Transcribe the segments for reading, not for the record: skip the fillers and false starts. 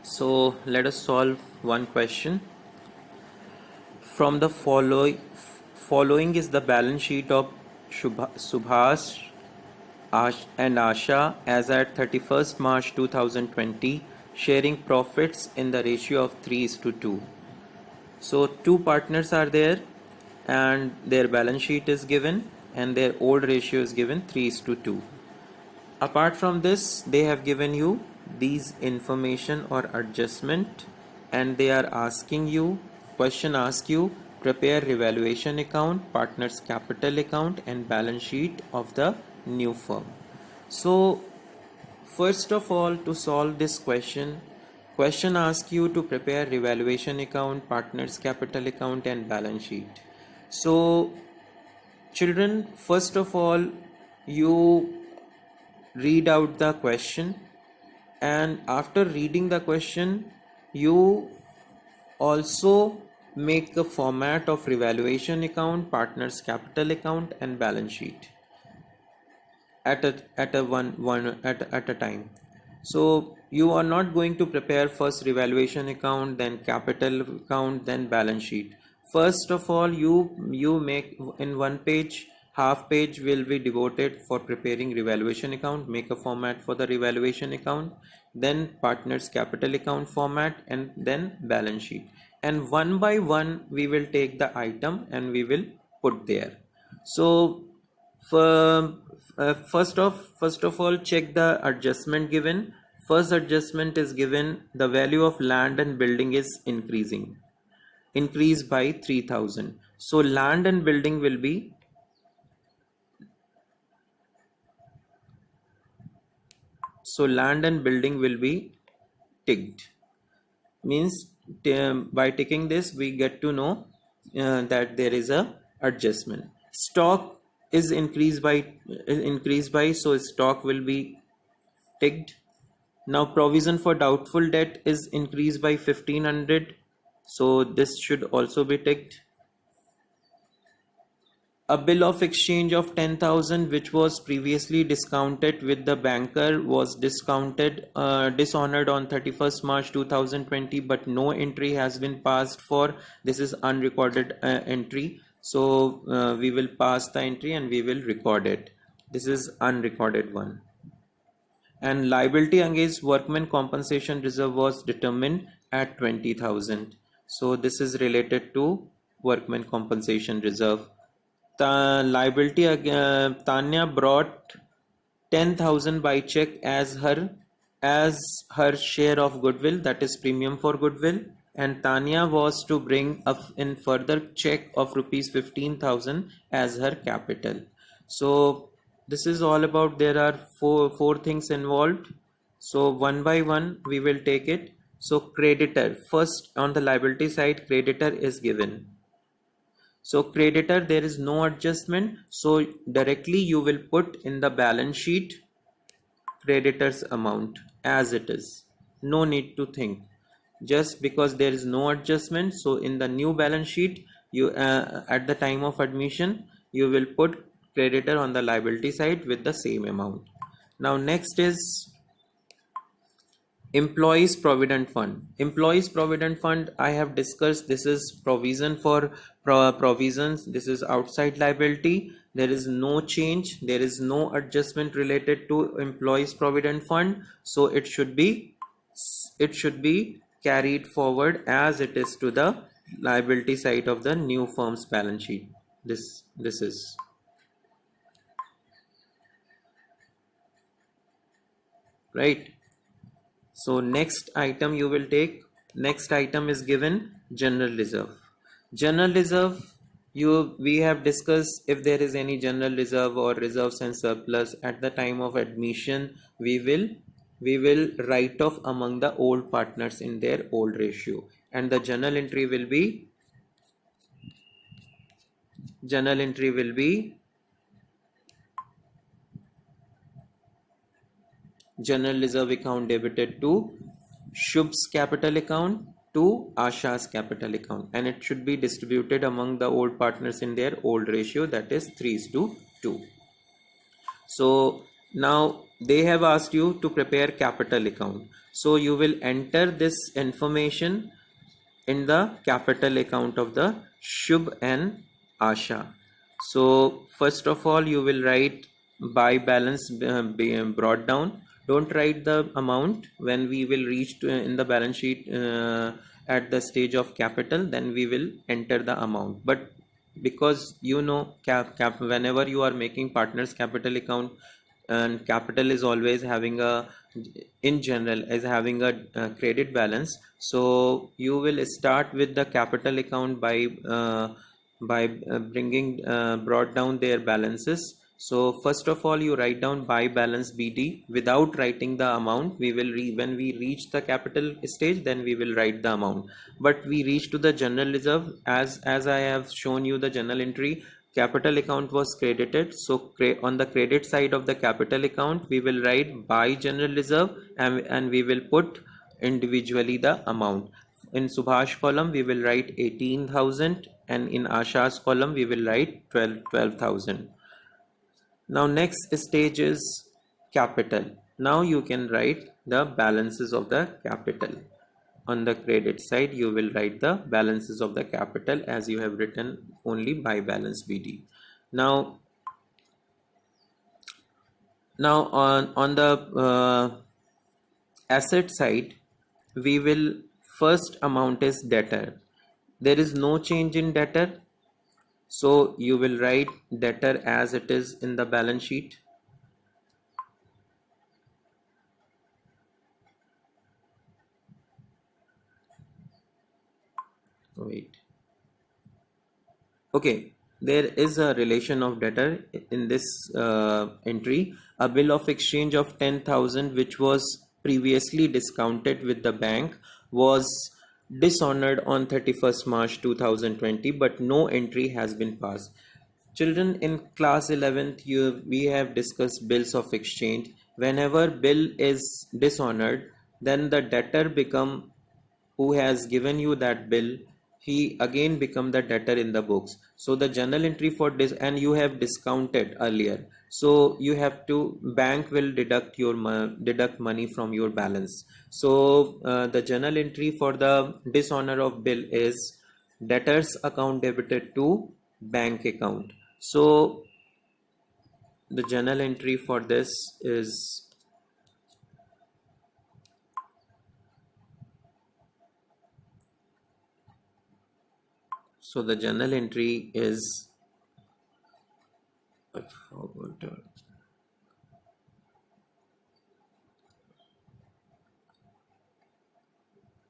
So let us solve one question. From the following is the balance sheet of Subhas and Asha as at 31st March 2020, sharing profits in the ratio of 3:2. So two partners are there and their balance sheet is given and their old ratio is given 3:2. Apart from this, they have given you these information or adjustment, and they are asking you, question ask you, prepare revaluation account, partners capital account and balance sheet of the new firm. So first of all, to solve this question asks you to prepare revaluation account, partners capital account and balance sheet. So children, first of all, you read out the question, and after reading the question you also make a format of revaluation account, partners capital account and balance sheet at a time. So you are not going to prepare first revaluation account, then capital account, then balance sheet. First of all, you make in one page, half page will be devoted for preparing revaluation account, make a format for the revaluation account, then partners capital account format, and then balance sheet. And one by one we will take the item and we will put there. So first of all, check the adjustment given. First adjustment is given, the value of land and building is increased by 3000. So land and building will be ticked. Means by ticking this we get to know that there is a adjustment. Stock is increased by, so stock will be ticked. Now provision for doubtful debt is increased by 1500, so this should also be ticked. A bill of exchange of 10,000 which was previously discounted with the banker was dishonored on 31st March 2020, but no entry has been passed for. This is unrecorded entry. So we will pass the entry and we will record it. This is unrecorded one. And liability against workmen compensation reserve was determined at 20,000. So this is related to workmen compensation reserve. Tanya brought 10,000 by check as her share of goodwill, that is premium for goodwill, and Tanya was to bring up in further check of rupees 15,000 as her capital. So this is all about, there are four things involved. So one by one we will take it. So creditor, first on the liability side, creditor is given. So creditor, there is no adjustment, so directly you will put in the balance sheet creditor's amount as it is. No need to think, just because there is no adjustment. So in the new balance sheet, you at the time of admission you will put creditor on the liability side with the same amount. Now next is Employees Provident Fund. Employees Provident Fund, I have discussed, this is provision for provisions. This is outside liability. There is no change. There is no adjustment related to Employees Provident Fund. So it should be carried forward as it is to the liability side of the new firm's balance sheet. This is right. So next item you will take, next item is given general reserve. General reserve, we have discussed, if there is any general reserve or reserves and surplus at the time of admission, we will write off among the old partners in their old ratio, and the journal entry will be general reserve account debited to Shubh's capital account to Asha's capital account, and it should be distributed among the old partners in their old ratio, that is 3:2. So Now they have asked you to prepare capital account. So you will enter this information in the capital account of the Shubh and Asha. So first of all, you will write by balance brought down. Don't write the amount. When we will reach to, in the balance sheet at the stage of capital, then we will enter the amount. But because you know whenever you are making partners capital account, and capital is always having a, in general, is having a credit balance, so you will start with the capital account by bringing brought down their balances. So first of all, you write down by balance BD without writing the amount. We will when we reach the capital stage, then we will write the amount. But we reach to the general reserve, as I have shown you the journal entry. Capital account was credited, so on the credit side of the capital account we will write by general reserve, and we will put individually the amount. In Subhash column we will write 18,000, and in Asha's column we will write 12,000. Now next stage is capital. Now you can write the balances of the capital. On the credit side you will write the balances of the capital as you have written only by balance BD. Now on the asset side, we will, first amount is debtor. There is no change in debtor, so you will write debtor as it is in the balance sheet. Wait. Okay, there is a relation of debtor in this entry. A bill of exchange of 10,000 which was previously discounted with the bank was dishonored on 31st March 2020, but no entry has been passed. Children, in class 11th, we have discussed bills of exchange. Whenever bill is dishonored, then the debtor become, who has given you that bill, he again become the debtor in the books. So the journal entry for this, and you have discounted earlier, so you have to, bank will deduct your deduct money from your balance. So the journal entry for the dishonor of bill is debtors account debited to bank account. So the journal entry for this is, so the journal entry is, I forgot,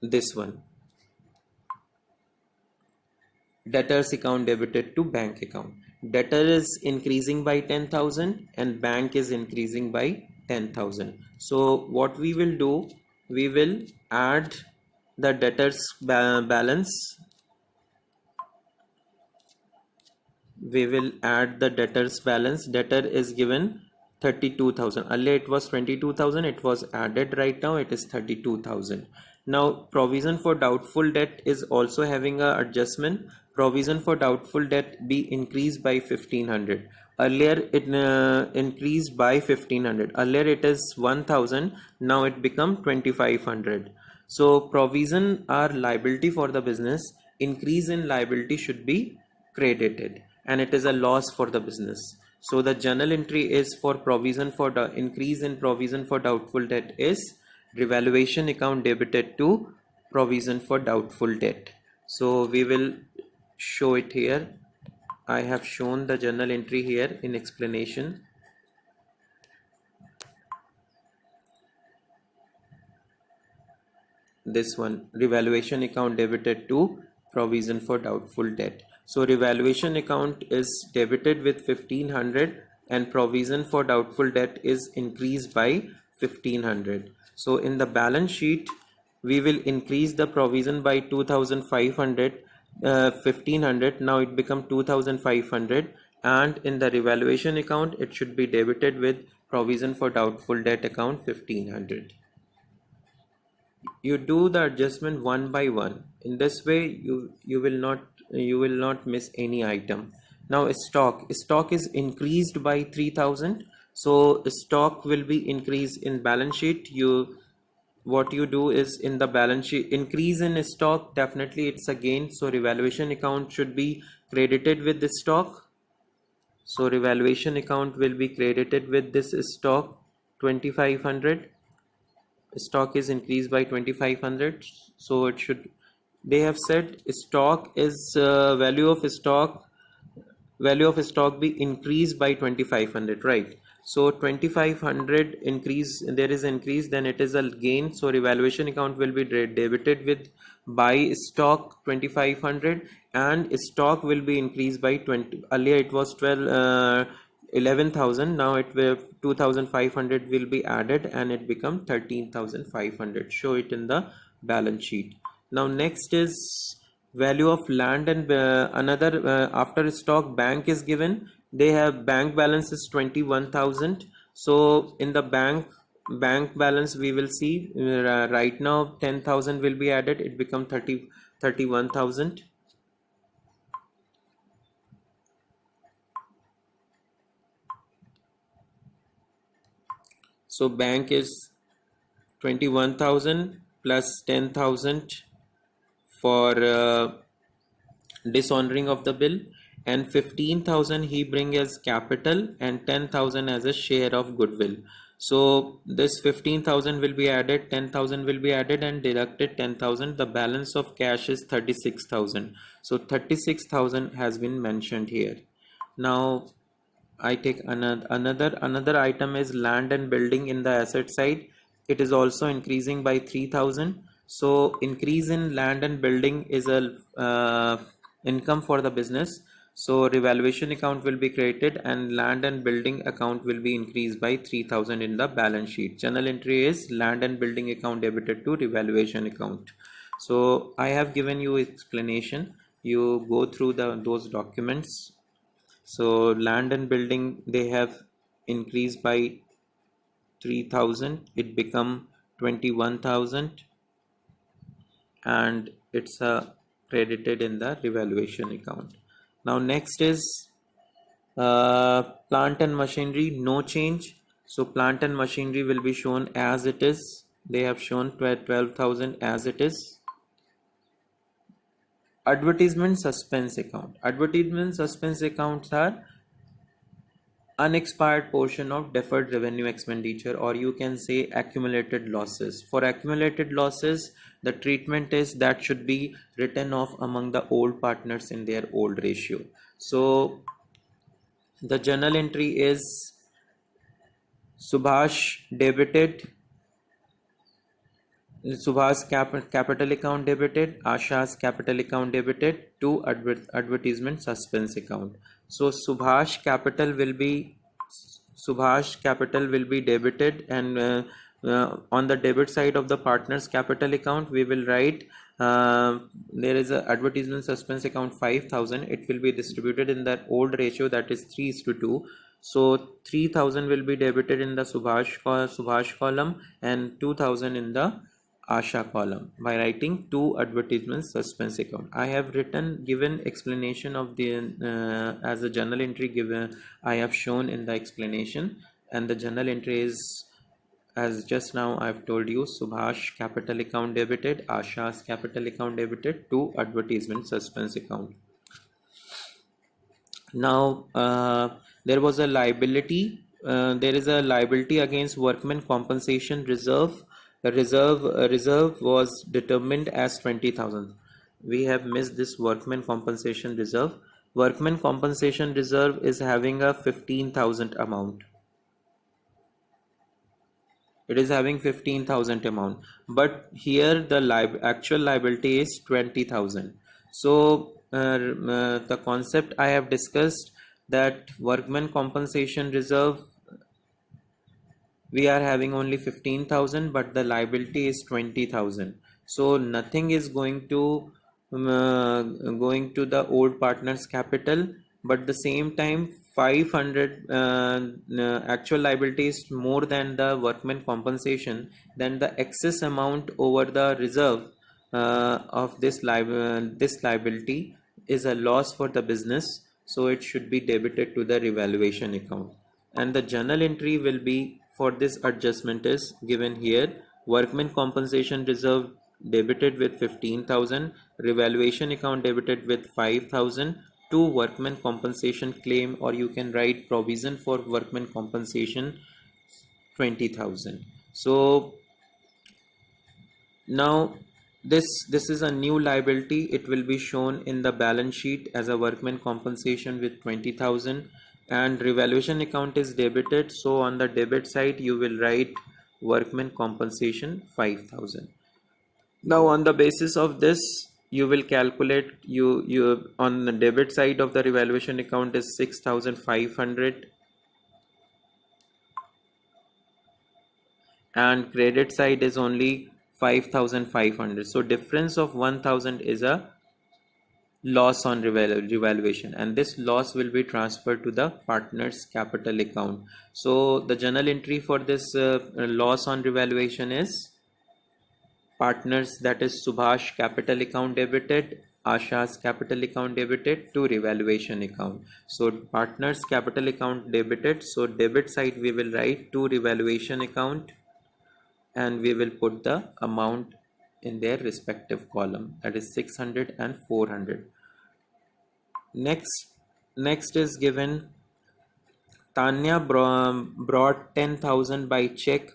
this one, debtors account debited to bank account. Debtor is increasing by 10,000 and bank is increasing by 10,000. So what we will do, we will add the debtors balance. We will add the debtors balance. Debtor is given 32,000. Earlier it was 22,000. It was added, right now it is 32,000. Now provision for doubtful debt is also having a adjustment. Provision for doubtful debt be increased by 1,500. Earlier it increased by 1,500. Earlier it is 1,000. Now it become 2,500. So provision are liability for the business. Increase in liability should be credited, and it is a loss for the business. So the journal entry is for provision for the increase in provision for doubtful debt is revaluation account debited to provision for doubtful debt. So we will show it here. I have shown the journal entry here in explanation. This one, revaluation account debited to provision for doubtful debt. So revaluation account is debited with 1,500 and provision for doubtful debt is increased by 1,500. So in the balance sheet we will increase the provision by 2,500, 1,500. Now it become 2,500, and in the revaluation account it should be debited with provision for doubtful debt account 1,500. You do the adjustment one by one. In this way you will not miss any item. Now stock is increased by 3,000. So stock will be increased in balance sheet. What you do is in the balance sheet, increase in stock, definitely it's a gain. So revaluation account should be credited with the stock. So revaluation account will be credited with this stock 2500. Stock is increased by 2500, so it should, they have said stock is value of stock be increased by 2500, right? So 2500 increase, there is increase, then it is a gain. So revaluation account will be debited with buy stock 2500, and stock will be increased by 20. Earlier it was 11,000, now it will 2500 will be added and it become 13,500. Show it in the balance sheet. Now next is value of land and another after stock bank is given. They have bank balance is 21,000. So in the bank balance we will see right now 10,000 will be added, it become 31,000. So bank is 21,000 plus 10,000 for dishonoring of the bill, and 15,000 he bring as capital and 10,000 as a share of goodwill. So this 15,000 will be added, 10,000 will be added and deducted 10,000. The balance of cash is 36,000. So 36,000 has been mentioned here. Now I take another item is land and building in the asset side. It is also increasing by 3,000. So increase in land and building is a income for the business. So revaluation account will be created and land and building account will be increased by 3,000 in the balance sheet. Journal entry is land and building account debited to revaluation account. So I have given you explanation. You go through those documents. So land and building, they have increased by 3,000, it become 21,000 and it's credited in the revaluation account. Now next is plant and machinery, no change. So plant and machinery will be shown as it is. They have shown 12,000 as it is. Advertisement suspense account. Advertisement suspense accounts are unexpired portion of deferred revenue expenditure, or you can say accumulated losses. For accumulated losses, the treatment is that should be written off among the old partners in their old ratio. So the journal entry is Subhash debited, Subha's capital account debited, Asha's capital account debited to advertisement suspense account. So Subhash capital will be debited, and on the debit side of the partner's capital account we will write there is a advertisement suspense account 5,000. It will be distributed in that old ratio, that is 3:2. So 3,000 will be debited in the Subhash column and 2,000 in the Asha column by writing two advertisement suspense account. I have given explanation of the as a journal entry given. I have shown in the explanation, and the journal entry is as just now I've told you. Subhash capital account debited, Asha's capital account debited to advertisement suspense account. Now there was a liability. There is a liability against workmen compensation reserve. The reserve was determined as 20,000. We have missed this workmen compensation reserve. Workmen compensation reserve is having a 15,000 amount. It is having 15,000 amount, but here the actual liability is 20,000. So the concept I have discussed, that workmen compensation reserve we are having only 15,000, but the liability is 20,000. So nothing is going to the old partner's capital, but the same time 500 actual liability is more than the workman compensation. Then the excess amount over the reserve of this liability is a loss for the business, so it should be debited to the revaluation account. and the journal entry will be for this adjustment is given here. Workman compensation reserve debited with 15,000, revaluation account debited with 5,000 to workman compensation claim, or you can write provision for workman compensation 20,000. So now this is a new liability. It will be shown in the balance sheet as a workman compensation with 20,000, and revaluation account is debited, so on the debit side you will write workman compensation 5,000. Now on the basis of this you will calculate, you on the debit side of the revaluation account is 6,500 and credit side is only 5,500. So difference of 1,000 is a loss on revaluation, and this loss will be transferred to the partner's capital account. So the journal entry for this loss on revaluation is partners, that is Subhash capital account debited, Asha's capital account debited to revaluation account. So partners capital account debited, so debit side we will write to revaluation account and we will put the amount in their respective column, that is 600 and 400. Next is given Tanya brought 10,000 by check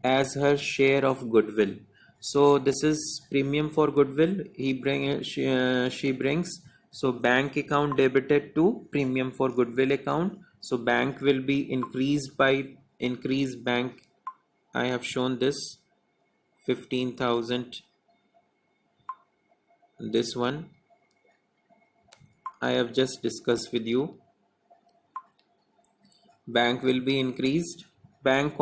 as her share of goodwill. So this is premium for goodwill she brings. So bank account debited to premium for goodwill account. So bank will be increased by increased bank. I have shown this 15,000. This one I have just discussed with you. Bank will be increased. Bank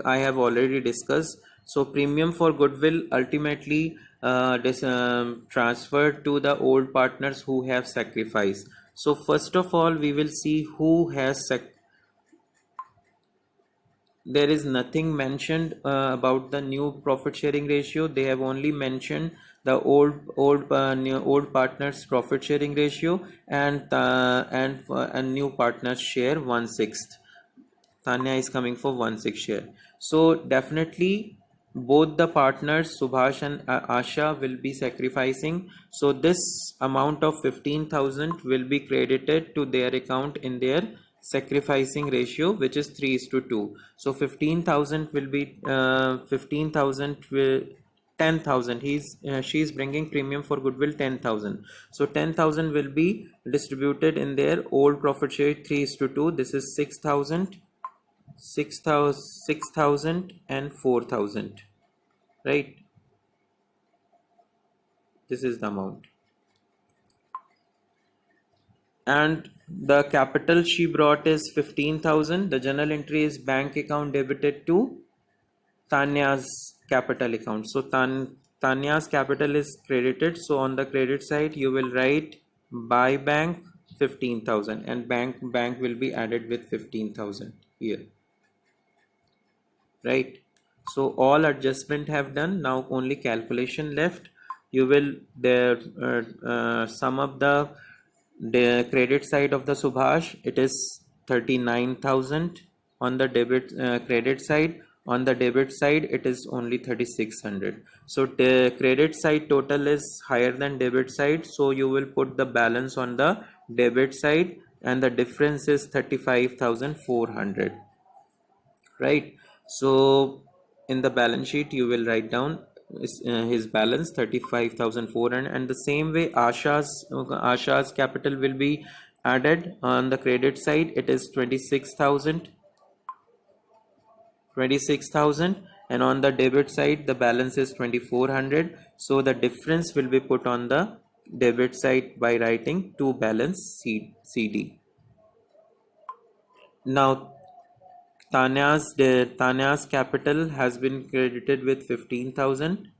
I have already discussed. So premium for goodwill ultimately transferred to the old partners who have sacrificed. So first of all we will see who has there is nothing mentioned about the new profit sharing ratio. They have only mentioned the old partners profit sharing ratio and new partners share 1/6. Tanya is coming for 1/6 share. So definitely both the partners Subhash and Asha will be sacrificing. So this amount of 15,000 will be credited to their account in their sacrificing ratio, which is 3:2. So 15,000 will be 15,000 will 10,000. She's bringing premium for goodwill 10,000. So 10,000 will be distributed in their old profit share 3:2. This is 6,000, 6,000 and 4,000, right? This is the amount. And the capital she brought is 15,000. The journal entry is bank account debited to Tanya's capital account. So Tanya's capital is credited. So on the credit side, you will write by bank 15,000 and bank will be added with 15,000 here, right? So all adjustment have done. Now only calculation left. You will there sum up the credit side of the Subhash. It is 39,000 on the debit credit side. On the debit side it is only 3,600. So the credit side total is higher than debit side, so you will put the balance on the debit side and the difference is 35,400, right? So in the balance sheet you will write down his balance 35,400, and the same way Asha's capital will be added. On the credit side it is 26,000, and on the debit side the balance is 2,400. So the difference will be put on the debit side by writing to balance CD. Now Tanya's capital has been credited with 15,000.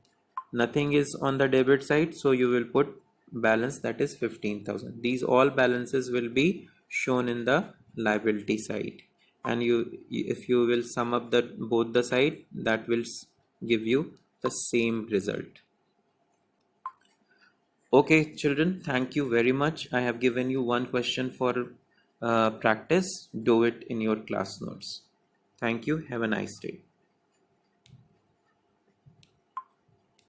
Nothing is on the debit side, so you will put balance, that is 15,000. These all balances will be shown in the liability side, and if you will sum up both the side, that will give you the same result. Okay children, thank you very much. I have given you one question for practice, do it in your class notes. Thank you. Have a nice day.